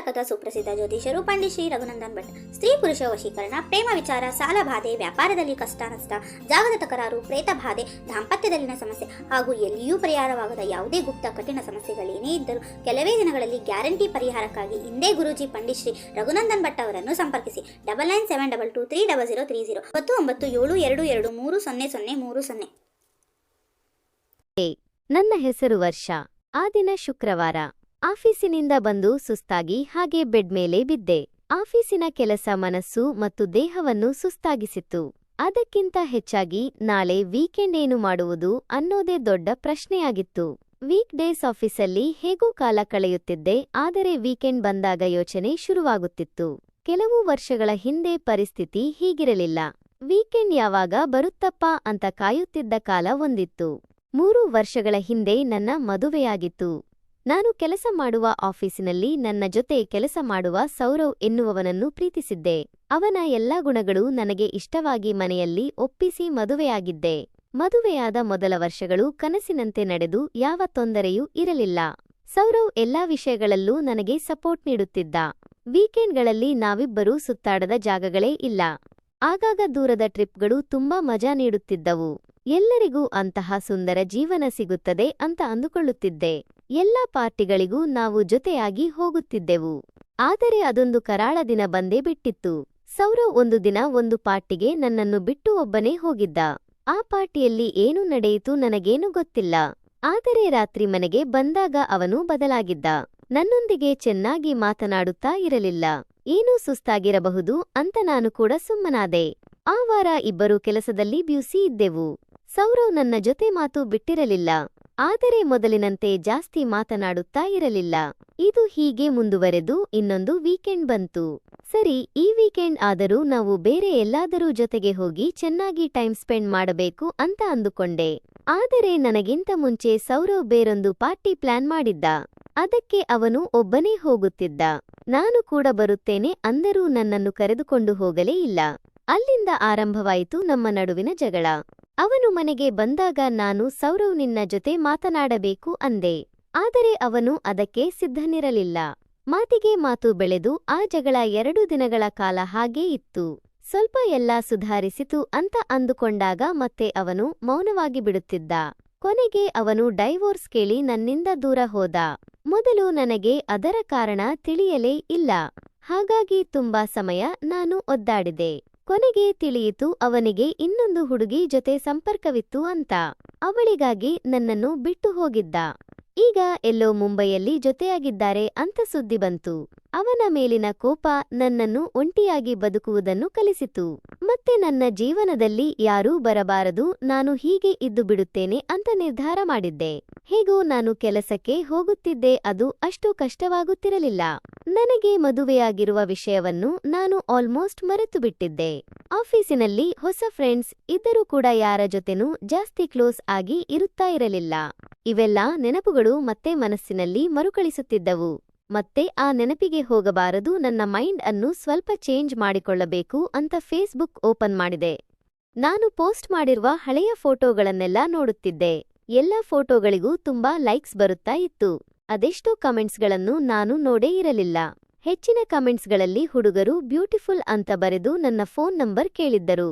ಕರ್ನಾಟಕದ ಸುಪ್ರಸಿದ್ಧ ಜ್ಯೋತಿಷರು ಪಂಡಿತ್ ಶ್ರೀ ರಘುನಂದನ್ ಭಟ್. ಸ್ತ್ರೀ ಪುರುಷ ವಶೀಕರಣ, ಪ್ರೇಮ ವಿಚಾರ, ಸಾಲ ಬಾಧೆ, ವ್ಯಾಪಾರದಲ್ಲಿ ಕಷ್ಟ ನಷ್ಟ, ಜಾಗದ ತಕರಾರು, ಪ್ರೇತ ಬಾಧೆ, ದಾಂಪತ್ಯದಲ್ಲಿನ ಸಮಸ್ಯೆ ಹಾಗೂ ಎಲ್ಲಿಯೂ ಪರಿಹಾರವಾಗದ ಯಾವುದೇ ಗುಪ್ತ ಕಠಿಣ ಸಮಸ್ಯೆಗಳೇನೇ ಇದ್ದರೂ ಕೆಲವೇ ದಿನಗಳಲ್ಲಿ ಗ್ಯಾರಂಟಿ ಪರಿಹಾರಕ್ಕಾಗಿ ಇಂದೇ ಗುರೂಜಿ ಪಂಡಿತ್ ಶ್ರೀ ರಘುನಂದನ್ ಭಟ್ ಅವರನ್ನು ಸಂಪರ್ಕಿಸಿ. 9972230030 9972230030. ನನ್ನ ಹೆಸರು ವರ್ಷ. ಆ ದಿನ ಶುಕ್ರವಾರ. ಆಫೀಸಿನಿಂದ ಬಂದು ಸುಸ್ತಾಗಿ ಹಾಗೆ ಬೆಡ್ ಮೇಲೆ ಬಿದ್ದೆ. ಆಫೀಸಿನ ಕೆಲಸ ಮನಸ್ಸು ಮತ್ತು ದೇಹವನ್ನು ಸುಸ್ತಾಗಿಸಿತ್ತು. ಅದಕ್ಕಿಂತ ಹೆಚ್ಚಾಗಿ ನಾಳೆ ವೀಕೆಂಡ್ ಏನು ಮಾಡುವುದು ಅನ್ನೋದೇ ದೊಡ್ಡ ಪ್ರಶ್ನೆಯಾಗಿತ್ತು. ವೀಕ್ ಡೇಸ್ ಆಫೀಸಲ್ಲಿ ಹೇಗೂ ಕಾಲ ಕಳೆಯುತ್ತಿದ್ದೆ, ಆದರೆ ವೀಕೆಂಡ್ ಬಂದಾಗ ಯೋಚನೆ ಶುರುವಾಗುತ್ತಿತ್ತು. ಕೆಲವು ವರ್ಷಗಳ ಹಿಂದೆ ಪರಿಸ್ಥಿತಿ ಹೀಗಿರಲಿಲ್ಲ. ವೀಕೆಂಡ್ ಯಾವಾಗ ಬರುತ್ತಪ್ಪ ಅಂತ ಕಾಯುತ್ತಿದ್ದ ಕಾಲ ಒಂದಿತ್ತು. 3 ವರ್ಷಗಳ ಹಿಂದೆ ನನ್ನ ಮದುವೆಯಾಗಿತ್ತು. ನಾನು ಕೆಲಸ ಮಾಡುವ ಆಫೀಸಿನಲ್ಲಿ ನನ್ನ ಜೊತೆ ಕೆಲಸ ಮಾಡುವ ಸೌರವ್ ಎನ್ನುವವನನ್ನು ಪ್ರೀತಿಸಿದ್ದೆ. ಅವನ ಎಲ್ಲಾ ಗುಣಗಳು ನನಗೆ ಇಷ್ಟವಾಗಿ ಮನೆಯಲ್ಲಿ ಒಪ್ಪಿಸಿ ಮದುವೆಯಾಗಿದ್ದೆ. ಮದುವೆಯಾದ ಮೊದಲ ವರ್ಷಗಳು ಕನಸಿನಂತೆ ನಡೆದು ಯಾವ ತೊಂದರೆಯೂ ಇರಲಿಲ್ಲ. ಸೌರವ್ ಎಲ್ಲಾ ವಿಷಯಗಳಲ್ಲೂ ನನಗೆ ಸಪೋರ್ಟ್ ನೀಡುತ್ತಿದ್ದ. ವೀಕೆಂಡ್ಗಳಲ್ಲಿ ನಾವಿಬ್ಬರೂ ಸುತ್ತಾಡದ ಜಾಗಗಳೇ ಇಲ್ಲ. ಆಗಾಗ ದೂರದ ಟ್ರಿಪ್ಗಳು ತುಂಬಾ ಮಜಾ ನೀಡುತ್ತಿದ್ದವು. ಎಲ್ಲರಿಗೂ ಅಂತಹ ಸುಂದರ ಜೀವನ ಸಿಗುತ್ತದೆ ಅಂತ ಅಂದುಕೊಳ್ಳುತ್ತಿದ್ದೆ. ಎಲ್ಲಾ ಪಾರ್ಟಿಗಳಿಗೂ ನಾವು ಜೊತೆಯಾಗಿ ಹೋಗುತ್ತಿದ್ದೆವು. ಆದರೆ ಅದೊಂದು ಕರಾಳ ದಿನ ಬಂದೇ ಬಿಟ್ಟಿತ್ತು. ಸೌರವ್ ಒಂದು ದಿನ ಒಂದು ಪಾರ್ಟಿಗೆ ನನ್ನನ್ನು ಬಿಟ್ಟು ಒಬ್ಬನೇ ಹೋಗಿದ್ದ. ಆ ಪಾರ್ಟಿಯಲ್ಲಿ ಏನು ನಡೆಯಿತು ನನಗೇನು ಗೊತ್ತಿಲ್ಲ. ಆದರೆ ರಾತ್ರಿ ಮನೆಗೆ ಬಂದಾಗ ಅವನು ಬದಲಾಗಿದ್ದ. ನನ್ನೊಂದಿಗೆ ಚೆನ್ನಾಗಿ ಮಾತನಾಡುತ್ತಾ ಇರಲಿಲ್ಲ. ಏನೂ ಸುಸ್ತಾಗಿರಬಹುದು ಅಂತ ನಾನು ಕೂಡ ಸುಮ್ಮನಾದೆ. ಆ ವಾರ ಇಬ್ಬರೂ ಕೆಲಸದಲ್ಲಿ ಬ್ಯುಸಿ ಇದ್ದೆವು. ಸೌರವ್ ನನ್ನ ಜೊತೆ ಮಾತು ಬಿಟ್ಟಿರಲಿಲ್ಲ, ಆದರೆ ಮೊದಲಿನಂತೆ ಜಾಸ್ತಿ ಮಾತನಾಡುತ್ತಾ ಇರಲಿಲ್ಲ. ಇದು ಹೀಗೆ ಮುಂದುವರೆದು ಇನ್ನೊಂದು ವೀಕೆಂಡ್ ಬಂತು. ಸರಿ, ಈ ವೀಕೆಂಡ್ ಆದರೂ ನಾವು ಬೇರೆ ಎಲ್ಲಾದರೂ ಜೊತೆಗೆ ಹೋಗಿ ಚೆನ್ನಾಗಿ ಟೈಮ್ ಸ್ಪೆಂಡ್ ಮಾಡಬೇಕು ಅಂತ ಅಂದುಕೊಂಡೆ. ಆದರೆ ನನಗಿಂತ ಮುಂಚೆ ಸೌರವ್ ಬೇರೊಂದು ಪಾರ್ಟಿ ಪ್ಲಾನ್ ಮಾಡಿದ್ದ. ಅದಕ್ಕೆ ಅವನು ಒಬ್ಬನೇ ಹೋಗುತ್ತಿದ್ದ. ನಾನು ಕೂಡ ಬರುತ್ತೇನೆ ಅಂದರೂ ನನ್ನನ್ನು ಕರೆದುಕೊಂಡು ಹೋಗಲೇ ಇಲ್ಲ. ಅಲ್ಲಿಂದ ಆರಂಭವಾಯಿತು ನಮ್ಮ ನಡುವಿನ ಜಗಳ. ಅವನು ಮನೆಗೆ ಬಂದಾಗ ನಾನು ಸೌರವ್ ನಿನ್ನ ಜೊತೆ ಮಾತನಾಡಬೇಕು ಅಂದೆ. ಆದರೆ ಅವನು ಅದಕ್ಕೆ ಸಿದ್ಧನಿರಲಿಲ್ಲ. ಮಾತಿಗೆ ಮಾತು ಬೆಳೆದು ಆ ಜಗಳ 2 ದಿನಗಳ ಕಾಲ ಹಾಗೇ ಇತ್ತು. ಸ್ವಲ್ಪ ಎಲ್ಲ ಸುಧಾರಿಸಿತು ಅಂತ ಅಂದುಕೊಂಡಾಗ ಮತ್ತೆ ಅವನು ಮೌನವಾಗಿ ಬಿಡುತ್ತಿದ್ದ. ಕೊನೆಗೆ ಅವನು ಡೈವೋರ್ಸ್ ಕೇಳಿ ನನ್ನಿಂದ ದೂರ ಹೋದ. ಮೊದಲು ನನಗೆ ಅದರ ಕಾರಣ ತಿಳಿಯಲೇ ಇಲ್ಲ. ಹಾಗಾಗಿ ತುಂಬಾ ಸಮಯ ನಾನು ಒದ್ದಾಡಿದೆ. ಕೊನೆಗೆ ತಿಳಿಯಿತು ಅವನಿಗೆ ಇನ್ನೊಂದು ಹುಡುಗಿ ಜೊತೆ ಸಂಪರ್ಕವಿತ್ತು ಅಂತ. ಅವಳಿಗಾಗಿ ನನ್ನನ್ನು ಬಿಟ್ಟು ಹೋಗಿದ್ದ. ಈಗ ಎಲ್ಲೋ ಮುಂಬೈಯಲ್ಲಿ ಜೊತೆಯಾಗಿದ್ದಾರೆ ಅಂತ ಸುದ್ದಿ ಬಂತು. ಅವನ ಮೇಲಿನ ಕೋಪ ನನ್ನನ್ನು ಒಂಟಿಯಾಗಿ ಬದುಕುವುದನ್ನು ಕಲಿಸಿತು. ಮತ್ತೆ ನನ್ನ ಜೀವನದಲ್ಲಿ ಯಾರೂ ಬರಬಾರದು, ನಾನು ಹೀಗೆ ಇದ್ದು ಬಿಡುತ್ತೇನೆ ಅಂತ ನಿರ್ಧಾರ ಮಾಡಿದ್ದೆ. ಹೇಗೋ ನಾನು ಕೆಲಸಕ್ಕೆ ಹೋಗುತ್ತಿದ್ದೆ. ಅದು ಅಷ್ಟು ಕಷ್ಟವಾಗುತ್ತಿರಲಿಲ್ಲ. ನನಗೆ ಮದುವೆಯಾಗಿರುವ ವಿಷಯವನ್ನು ನಾನು ಆಲ್ಮೋಸ್ಟ್ ಮರೆತು ಬಿಟ್ಟಿದ್ದೆ. ಆಫೀಸಿನಲ್ಲಿ ಹೊಸ ಫ್ರೆಂಡ್ಸ್ ಇದ್ದರೂ ಕೂಡ ಯಾರ ಜೊತೆನೂ ಜಾಸ್ತಿ ಕ್ಲೋಸ್ ಆಗಿ ಇರುತ್ತಾ ಇರಲಿಲ್ಲ. ಇವೆಲ್ಲ ನೆನಪುಗಳು ಮತ್ತೆ ಮನಸ್ಸಿನಲ್ಲಿ ಮರುಕಳಿಸುತ್ತಿದ್ದವು. ಮತ್ತೆ ಆ ನೆನಪಿಗೆ ಹೋಗಬಾರದು, ನನ್ನ ಮೈಂಡ್ ಅನ್ನು ಸ್ವಲ್ಪ ಚೇಂಜ್ ಮಾಡಿಕೊಳ್ಳಬೇಕು ಅಂತ ಫೇಸ್ಬುಕ್ ಓಪನ್ ಮಾಡಿದೆ. ನಾನು ಪೋಸ್ಟ್ ಮಾಡಿರುವ ಹಳೆಯ ಫೋಟೋಗಳನ್ನೆಲ್ಲ ನೋಡುತ್ತಿದ್ದೆ. ಎಲ್ಲ ಫೋಟೋಗಳಿಗೂ ತುಂಬಾ ಲೈಕ್ಸ್ ಬರುತ್ತಾ ಇತ್ತು. ಅದೆಷ್ಟೋ ಕಮೆಂಟ್ಸ್ಗಳನ್ನು ನಾನು ನೋಡೇ ಇರಲಿಲ್ಲ. ಹೆಚ್ಚಿನ ಕಮೆಂಟ್ಸ್ಗಳಲ್ಲಿ ಹುಡುಗರು ಬ್ಯೂಟಿಫುಲ್ ಅಂತ ಬರೆದು ನನ್ನ ಫೋನ್ ನಂಬರ್ ಕೇಳಿದ್ದರು.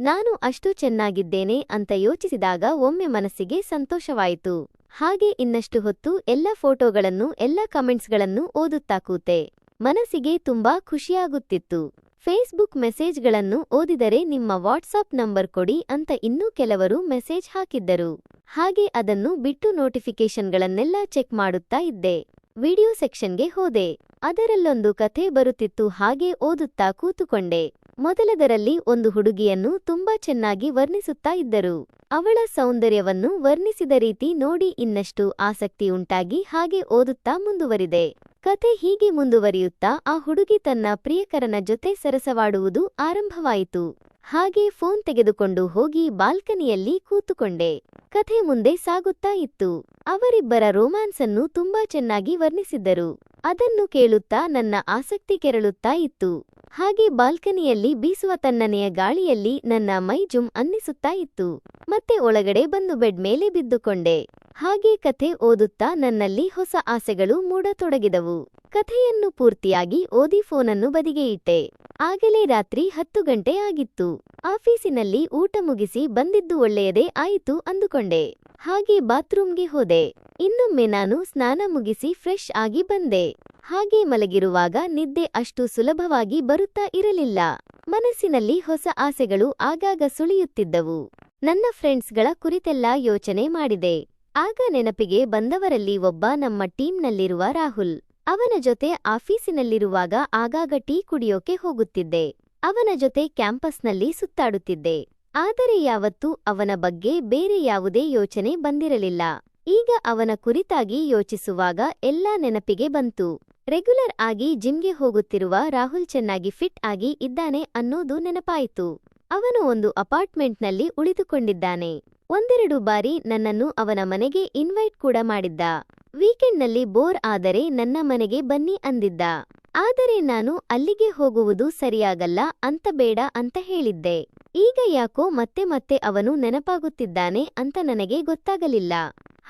ನಾನು ಅಷ್ಟು ಚೆನ್ನಾಗಿದ್ದೇನೆ ಅಂತ ಯೋಚಿಸಿದಾಗ ಒಮ್ಮೆ ಮನಸ್ಸಿಗೆ ಸಂತೋಷವಾಯಿತು. ಹಾಗೆ ಇನ್ನಷ್ಟು ಹೊತ್ತು ಎಲ್ಲ ಫೋಟೋಗಳನ್ನು ಎಲ್ಲ ಕಮೆಂಟ್ಸ್ಗಳನ್ನು ಓದುತ್ತಾ ಕೂತೆ. ಮನಸ್ಸಿಗೆ ತುಂಬಾ ಖುಷಿಯಾಗುತ್ತಿತ್ತು. ಫೇಸ್ಬುಕ್ ಮೆಸೇಜ್ಗಳನ್ನು ಓದಿದರೆ ನಿಮ್ಮ ವಾಟ್ಸಾಪ್ ನಂಬರ್ ಕೊಡಿ ಅಂತ ಇನ್ನೂ ಕೆಲವರು ಮೆಸೇಜ್ ಹಾಕಿದ್ದರು. ಹಾಗೆ ಅದನ್ನು ಬಿಟ್ಟು ನೋಟಿಫಿಕೇಶನ್ಗಳನ್ನೆಲ್ಲ ಚೆಕ್ ಮಾಡುತ್ತಾ ಇದ್ದೆ. ವಿಡಿಯೋ ಸೆಕ್ಷನ್ಗೆ ಹೋದೆ. ಅದರಲ್ಲೊಂದು ಕಥೆ ಬರುತ್ತಿತ್ತು. ಹಾಗೆ ಓದುತ್ತಾ ಕೂತುಕೊಂಡೆ. ಮೊದಲದರಲ್ಲಿ ಒಂದು ಹುಡುಗಿಯನ್ನು ತುಂಬಾ ಚೆನ್ನಾಗಿ ವರ್ಣಿಸುತ್ತಾ ಇದ್ದರು. ಅವಳ ಸೌಂದರ್ಯವನ್ನು ವರ್ಣಿಸಿದ ರೀತಿ ನೋಡಿ ಇನ್ನಷ್ಟು ಆಸಕ್ತಿ ಉಂಟಾಗಿ ಹಾಗೆ ಓದುತ್ತಾ ಮುಂದುವರಿದೆ. ಕಥೆ ಹೀಗೆ ಮುಂದುವರಿಯುತ್ತಾ ಆ ಹುಡುಗಿ ತನ್ನ ಪ್ರಿಯಕರನ ಜೊತೆ ಸರಸವಾಡುವುದು ಆರಂಭವಾಯಿತು. ಹಾಗೆ ಫೋನ್ ತೆಗೆದುಕೊಂಡು ಹೋಗಿ ಬಾಲ್ಕನಿಯಲ್ಲಿ ಕೂತುಕೊಂಡೆ. ಕಥೆ ಮುಂದೆ ಸಾಗುತ್ತಾ ಇತ್ತು. ಅವರಿಬ್ಬರ ರೋಮ್ಯಾನ್ಸ್ ಅನ್ನು ತುಂಬಾ ಚೆನ್ನಾಗಿ ವರ್ಣಿಸಿದ್ದರು. ಅದನ್ನು ಕೇಳುತ್ತಾ ನನ್ನ ಆಸಕ್ತಿ ಕೆರಳುತ್ತಾ ಇತ್ತು. ಹಾಗೆ ಬಾಲ್ಕನಿಯಲ್ಲಿ ಬೀಸುವ ತಣ್ಣನೆಯ ಗಾಳಿಯಲ್ಲಿ ನನ್ನ ಮೈ ಜುಮ್ ಅನ್ನಿಸುತ್ತಾ ಇತ್ತು. ಮತ್ತೆ ಒಳಗಡೆ ಬಂದು ಬೆಡ್ ಮೇಲೆ ಬಿದ್ದುಕೊಂಡೆ. ಹಾಗೆ ಕಥೆ ಓದುತ್ತಾ ನನ್ನಲ್ಲಿ ಹೊಸ ಆಸೆಗಳು ಮೂಡತೊಡಗಿದವು. ಕಥೆಯನ್ನು ಪೂರ್ತಿಯಾಗಿ ಓದಿ ಫೋನನ್ನು ಬದಿಗೆ ಇಟ್ಟೆ. ಆಗಲೇ ರಾತ್ರಿ 10 ಗಂಟೆ ಆಗಿತ್ತು. ಆಫೀಸಿನಲ್ಲಿ ಊಟ ಮುಗಿಸಿ ಬಂದಿದ್ದು ಒಳ್ಳೆಯದೇ ಆಯಿತು ಅಂದುಕೊಂಡೆ. ಹಾಗೆ ಬಾತ್ರೂಮ್ಗೆ ಹೋದೆ. ಇನ್ನೊಮ್ಮೆ ನಾನು ಸ್ನಾನ ಮುಗಿಸಿ ಫ್ರೆಶ್ ಆಗಿ ಬಂದೆ. ಹಾಗೆ ಮಲಗಿರುವಾಗ ನಿದ್ದೆ ಅಷ್ಟು ಸುಲಭವಾಗಿ ಬರುತ್ತಾ ಇರಲಿಲ್ಲ. ಮನಸ್ಸಿನಲ್ಲಿ ಹೊಸ ಆಸೆಗಳು ಆಗಾಗ ಸುಳಿಯುತ್ತಿದ್ದವು. ನನ್ನ ಫ್ರೆಂಡ್ಸ್ಗಳ ಕುರಿತೆಲ್ಲ ಯೋಚನೆ ಮಾಡಿದೆ. ಆಗ ನೆನಪಿಗೆ ಬಂದವರಲ್ಲಿ ಒಬ್ಬ ನಮ್ಮ ಟೀಮ್ನಲ್ಲಿರುವ ರಾಹುಲ್. ಅವನ ಜೊತೆ ಆಫೀಸಿನಲ್ಲಿರುವಾಗ ಆಗಾಗ ಟೀ ಕುಡಿಯೋಕೆ ಹೋಗುತ್ತಿದ್ದೆ. ಅವನ ಜೊತೆ ಕ್ಯಾಂಪಸ್ನಲ್ಲಿ ಸುತ್ತಾಡುತ್ತಿದ್ದೆ. ಆದರೆ ಯಾವತ್ತೂ ಅವನ ಬಗ್ಗೆ ಬೇರೆ ಯಾವುದೇ ಯೋಚನೆ ಬಂದಿರಲಿಲ್ಲ. ಈಗ ಅವನ ಕುರಿತಾಗಿ ಯೋಚಿಸುವಾಗ ಎಲ್ಲ ನೆನಪಿಗೆ ಬಂತು. ರೆಗ್ಯುಲರ್ ಆಗಿ ಜಿಮ್ಗೆ ಹೋಗುತ್ತಿರುವ ರಾಹುಲ್ ಚೆನ್ನಾಗಿ ಫಿಟ್ ಆಗಿ ಇದ್ದಾನೆ ಅನ್ನೋದು ನೆನಪಾಯಿತು. ಅವನು ಒಂದು ಅಪಾರ್ಟ್ಮೆಂಟ್ನಲ್ಲಿ ಉಳಿದುಕೊಂಡಿದ್ದಾನೆ. 1-2 ಬಾರಿ ನನ್ನನ್ನು ಅವನ ಮನೆಗೆ ಇನ್ವೈಟ್ ಕೂಡ ಮಾಡಿದ್ದ. ವೀಕೆಂಡ್ನಲ್ಲಿ ಬೋರ್ ಆದರೆ ನನ್ನ ಮನೆಗೆ ಬನ್ನಿ ಅಂದಿದ್ದ. ಆದರೆ ನಾನು ಅಲ್ಲಿಗೆ ಹೋಗುವುದು ಸರಿಯಾಗಲ್ಲ ಅಂತ ಬೇಡ ಅಂತ ಹೇಳಿದ್ದೆ. ಈಗ ಯಾಕೋ ಮತ್ತೆ ಮತ್ತೆ ಅವನು ನೆನಪಾಗುತ್ತಿದ್ದಾನೆ ಅಂತ ನನಗೆ ಗೊತ್ತಾಗಲಿಲ್ಲ.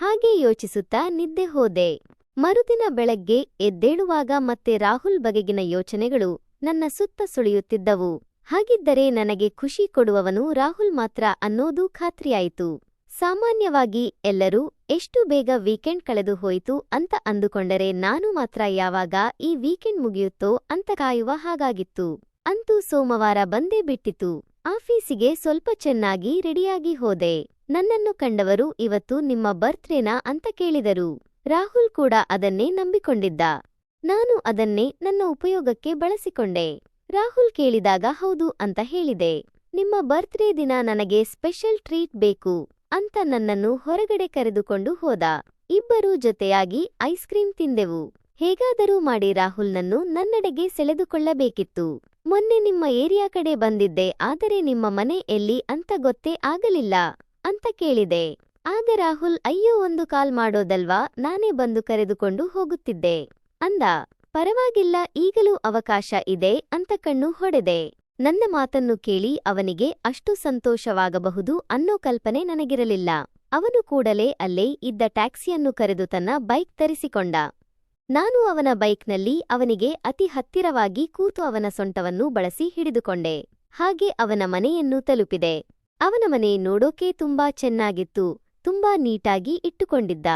ಹಾಗೆ ಯೋಚಿಸುತ್ತಾ ನಿದ್ದೆ ಹೋದೆ. ಮರುದಿನ ಬೆಳಗ್ಗೆ ಎದ್ದೇಳುವಾಗ ಮತ್ತೆ ರಾಹುಲ್ ಬಗೆಗಿನ ಯೋಚನೆಗಳು ನನ್ನ ಸುತ್ತ ಸುಳಿಯುತ್ತಿದ್ದವು. ಹಾಗಿದ್ದರೆ ನನಗೆ ಖುಷಿ ಕೊಡುವವನು ರಾಹುಲ್ ಮಾತ್ರ ಅನ್ನೋದು ಖಾತ್ರಿಯಾಯಿತು. ಸಾಮಾನ್ಯವಾಗಿ ಎಲ್ಲರೂ ಎಷ್ಟು ಬೇಗ ವೀಕೆಂಡ್ ಕಳೆದು ಹೋಯಿತು ಅಂತ ಅಂದುಕೊಂಡರೆ ನಾನು ಮಾತ್ರ ಯಾವಾಗ ಈ ವೀಕೆಂಡ್ ಮುಗಿಯುತ್ತೋ ಅಂತ ಕಾಯುವ ಹಾಗಾಗಿತ್ತು. ಅಂತೂ ಸೋಮವಾರ ಬಂದೇ ಬಿಟ್ಟಿತು. ಆಫೀಸಿಗೆ ಸ್ವಲ್ಪ ಚೆನ್ನಾಗಿ ರೆಡಿಯಾಗಿ ಹೋದೆ. ನನ್ನನ್ನು ಕಂಡವರು ಇವತ್ತು ನಿಮ್ಮ ಬರ್ತ್ಡೇನಾ ಅಂತ ಕೇಳಿದರು. ರಾಹುಲ್ ಕೂಡ ಅದನ್ನೇ ನಂಬಿಕೊಂಡಿದ್ದ. ನಾನು ಅದನ್ನೇ ನನ್ನ ಉಪಯೋಗಕ್ಕೆ ಬಳಸಿಕೊಂಡೆ. ರಾಹುಲ್ ಕೇಳಿದಾಗ ಹೌದು ಅಂತ ಹೇಳಿದೆ. ನಿಮ್ಮ ಬರ್ತ್ಡೇ ದಿನ ನನಗೆ ಸ್ಪೆಷಲ್ ಟ್ರೀಟ್ ಬೇಕು ಅಂತ ನನ್ನನ್ನು ಹೊರಗಡೆ ಕರೆದುಕೊಂಡು ಹೋದ. ಇಬ್ಬರೂ ಜೊತೆಯಾಗಿ ಐಸ್ ಕ್ರೀಂ ತಿಂದೆವು. ಹೇಗಾದರೂ ಮಾಡಿ ರಾಹುಲ್ನನ್ನು ನನ್ನೆಡೆಗೆ ಸೆಳೆದುಕೊಳ್ಳಬೇಕಿತ್ತು. ಮೊನ್ನೆ ನಿಮ್ಮ ಏರಿಯಾ ಕಡೆ ಬಂದಿದ್ದೆ, ಆದರೆ ನಿಮ್ಮ ಮನೆ ಎಲ್ಲಿ ಅಂತ ಗೊತ್ತೇ ಆಗಲಿಲ್ಲ ಅಂತ ಕೇಳಿದೆ. ಆಗ ರಾಹುಲ್ ಅಯ್ಯೋ ಒಂದು ಕಾಲ್ ಮಾಡೋದಲ್ವಾ, ನಾನೇ ಬಂದು ಕರೆದುಕೊಂಡು ಹೋಗುತ್ತಿದ್ದೆ ಅಂದ. ಪರವಾಗಿಲ್ಲ, ಈಗಲೂ ಅವಕಾಶ ಇದೆ ಅಂತ ಕಣ್ಣು ಹೊಡೆದೆ. ನನ್ನ ಮಾತನ್ನು ಕೇಳಿ ಅವನಿಗೆ ಅಷ್ಟು ಸಂತೋಷವಾಗಬಹುದು ಅನ್ನೋ ಕಲ್ಪನೆ ನನಗಿರಲಿಲ್ಲ. ಅವನು ಕೂಡಲೇ ಅಲ್ಲೇ ಇದ್ದ ಟ್ಯಾಕ್ಸಿಯನ್ನು ಕರೆದು ತನ್ನ ಬೈಕ್ ತರಿಸಿಕೊಂಡ. ನಾನು ಅವನ ಬೈಕ್ನಲ್ಲಿ ಅವನಿಗೆ ಅತಿ ಹತ್ತಿರವಾಗಿ ಕೂತು ಅವನ ಸೊಂಟವನ್ನು ಬಳಸಿ ಹಿಡಿದುಕೊಂಡೆ. ಹಾಗೆ ಅವನ ಮನೆಯನ್ನು ತಲುಪಿದೆ. ಅವನ ಮನೆ ನೋಡೋಕೆ ತುಂಬಾ ಚೆನ್ನಾಗಿತ್ತು. ತುಂಬಾ ನೀಟಾಗಿ ಇಟ್ಟುಕೊಂಡಿದ್ದ.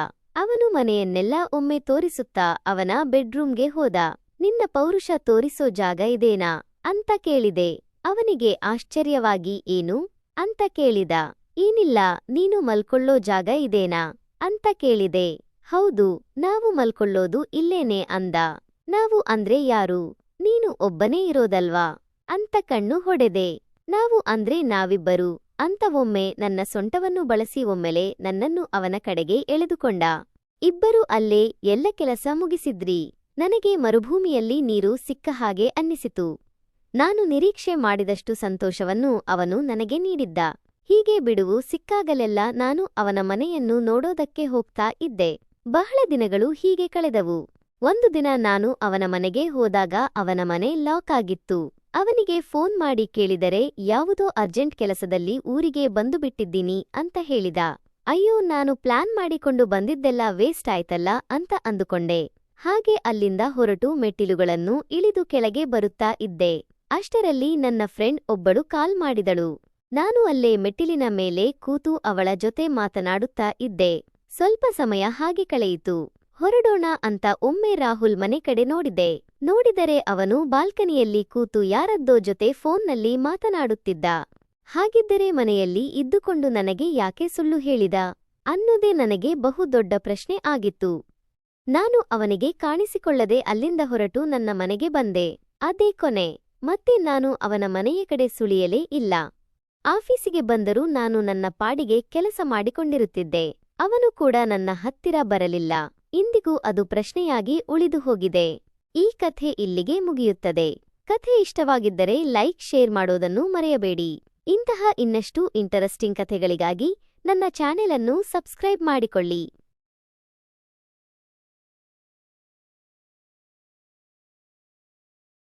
ಅವನು ಮನೆಯನ್ನೆಲ್ಲ ಒಮ್ಮೆ ತೋರಿಸುತ್ತಾ ಅವನ ಬೆಡ್ರೂಮ್ಗೆ ಹೋದ. ನಿನ್ನ ಪೌರುಷ ತೋರಿಸೋ ಜಾಗ ಇದೇನಾ ಅಂತ ಕೇಳಿದೆ. ಅವನಿಗೆ ಆಶ್ಚರ್ಯವಾಗಿ ಏನು ಅಂತ ಕೇಳಿದ. ಏನಿಲ್ಲ, ನೀನು ಮಲ್ಕೊಳ್ಳೋ ಜಾಗ ಇದೇನಾ ಅಂತ ಕೇಳಿದೆ. ಹೌದು, ನಾವು ಮಲ್ಕೊಳ್ಳೋದು ಇಲ್ಲೇನೆ ಅಂದ. ನಾವು ಅಂದ್ರೆ ಯಾರು? ನೀನು ಒಬ್ಬನೇ ಇರೋದಲ್ವಾ ಅಂತ ಕಣ್ಣು ಹೊಡೆದೆ. ನಾವು ಅಂದ್ರೆ ನಾವಿಬ್ಬರು ಅಂತ ಒಮ್ಮೆ ನನ್ನ ಸೊಂಟವನ್ನು ಬಳಸಿ ಒಮ್ಮೆಲೆ ನನ್ನನ್ನು ಅವನ ಕಡೆಗೆ ಎಳೆದುಕೊಂಡ. ಇಬ್ಬರು ಅಲ್ಲೇ ಎಲ್ಲ ಕೆಲಸ ಮುಗಿಸಿದ್ರಿ. ನನಗೆ ಮರುಭೂಮಿಯಲ್ಲಿ ನೀರು ಸಿಕ್ಕ ಹಾಗೆ ಅನ್ನಿಸಿತು. ನಾನು ನಿರೀಕ್ಷೆ ಮಾಡಿದಷ್ಟು ಸಂತೋಷವನ್ನು ಅವನು ನನಗೆ ನೀಡಿದ್ದ. ಹೀಗೆ ಬಿಡುವು ಸಿಕ್ಕಾಗಲೆಲ್ಲ ನಾನು ಅವನ ಮನೆಯನ್ನು ನೋಡೋದಕ್ಕೆ ಹೋಗ್ತಾ ಇದ್ದೆ. ಬಹಳ ದಿನಗಳು ಹೀಗೆ ಕಳೆದವು. ಒಂದು ದಿನ ನಾನು ಅವನ ಮನೆಗೆ ಹೋದಾಗ ಅವನ ಮನೆ ಲಾಕ್ ಆಗಿತ್ತು. ಅವನಿಗೆ ಫೋನ್ ಮಾಡಿ ಕೇಳಿದರೆ ಯಾವುದೋ ಅರ್ಜೆಂಟ್ ಕೆಲಸದಲ್ಲಿ ಊರಿಗೆ ಬಂದುಬಿಟ್ಟಿದ್ದೀನಿ ಅಂತ ಹೇಳಿದ. ಅಯ್ಯೋ, ನಾನು ಪ್ಲಾನ್ ಮಾಡಿಕೊಂಡು ಬಂದಿದ್ದೆಲ್ಲ ವೇಸ್ಟ್ ಆಯ್ತಲ್ಲ ಅಂತ ಅಂದುಕೊಂಡೆ. ಹಾಗೆ ಅಲ್ಲಿಂದ ಹೊರಟು ಮೆಟ್ಟಿಲುಗಳನ್ನು ಇಳಿದು ಕೆಳಗೆ ಬರುತ್ತಾ ಇದ್ದೆ. ಅಷ್ಟರಲ್ಲಿ ನನ್ನ ಫ್ರೆಂಡ್ ಒಬ್ಬಳು ಕಾಲ್ ಮಾಡಿದಳು. ನಾನು ಅಲ್ಲೇ ಮೆಟ್ಟಿಲಿನ ಮೇಲೆ ಕೂತು ಅವಳ ಜೊತೆ ಮಾತನಾಡುತ್ತಾ ಇದ್ದೆ. ಸ್ವಲ್ಪ ಸಮಯ ಹಾಗೆ ಕಳೆಯಿತು. ಹೊರಡೋಣ ಅಂತ ಒಮ್ಮೆ ರಾಹುಲ್ ಮನೆ ಕಡೆ ನೋಡಿದೆ. ನೋಡಿದರೆ ಅವನು ಬಾಲ್ಕನಿಯಲ್ಲಿ ಕೂತು ಯಾರದ್ದೋ ಜೊತೆ ಫೋನ್ನಲ್ಲಿ ಮಾತನಾಡುತ್ತಿದ್ದ. ಹಾಗಿದ್ದರೆ ಮನೆಯಲ್ಲಿ ಇದ್ದುಕೊಂಡು ನನಗೆ ಯಾಕೆ ಸುಳ್ಳು ಹೇಳಿದ ಅನ್ನೋದೇ ನನಗೆ ಬಹುದೊಡ್ಡ ಪ್ರಶ್ನೆ ಆಗಿತ್ತು. ನಾನು ಅವನಿಗೆ ಕಾಣಿಸಿಕೊಳ್ಳದೆ ಅಲ್ಲಿಂದ ಹೊರಟು ನನ್ನ ಮನೆಗೆ ಬಂದೆ. ಅದೇ ಕೊನೆ. ಮತ್ತೆ ನಾನು ಅವನ ಮನೆಯ ಕಡೆ ಸುಳಿಯಲೇ ಇಲ್ಲ. ಆಫೀಸಿಗೆ ಬಂದರೂ ನಾನು ನನ್ನ ಪಾಡಿಗೆ ಕೆಲಸ ಮಾಡಿಕೊಂಡಿರುತ್ತಿದ್ದೆ. ಅವನು ಕೂಡ ನನ್ನ ಹತ್ತಿರ ಬರಲಿಲ್ಲ. ಇಂದಿಗೂ ಅದು ಪ್ರಶ್ನೆಯಾಗಿ ಉಳಿದು ಹೋಗಿದೆ. ಈ ಕಥೆ ಇಲ್ಲಿಗೆ ಮುಗಿಯುತ್ತದೆ. ಕಥೆ ಇಷ್ಟವಾಗಿದ್ದರೆ ಲೈಕ್, ಶೇರ್ ಮಾಡೋದನ್ನು ಮರೆಯಬೇಡಿ. ಇಂತಹ ಇನ್ನಷ್ಟು ಇಂಟರೆಸ್ಟಿಂಗ್ ಕಥೆಗಳಿಗಾಗಿ ನನ್ನ ಚಾನೆಲ್ ಅನ್ನು ಸಬ್ಸ್ಕ್ರೈಬ್ ಮಾಡಿಕೊಳ್ಳಿ.